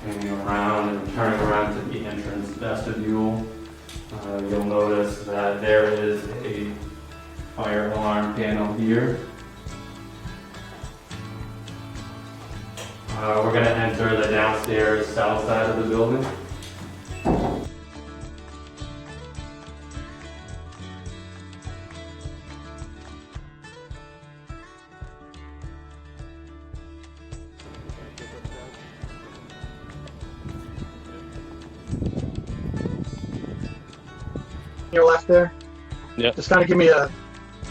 hanging around and turning around to the entrance vestibule. You'll notice that there is a fire alarm panel here. We're going to enter the downstairs south side of the building. Your left there? Yep. Just kind of give me a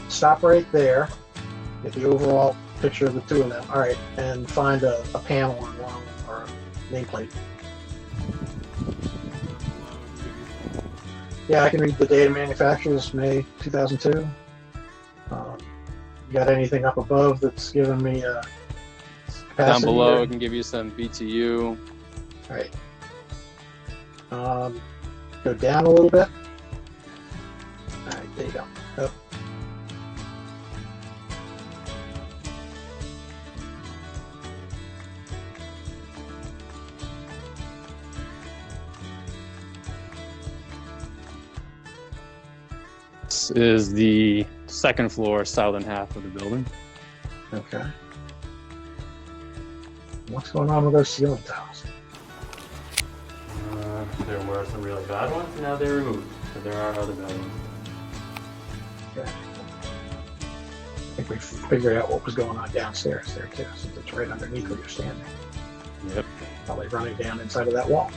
stop right there. Get the overall picture of the two of them. All right, and find a panel on one or a nameplate. Yeah, I can read the date of manufacturers, May 2002. You got anything up above that's giving me a capacity? Down below, there? I can give you some BTU. All right. Go down a little bit. All right, there you go. Up. This is the second floor, southern half of the building. Okay. What's going on with those ceiling tiles? There were some really bad ones, now they're removed. But there are other bad ones. Okay. I think we figured out what was going on downstairs there too, since it's right underneath where you're standing. Yep. Probably running down inside of that wall.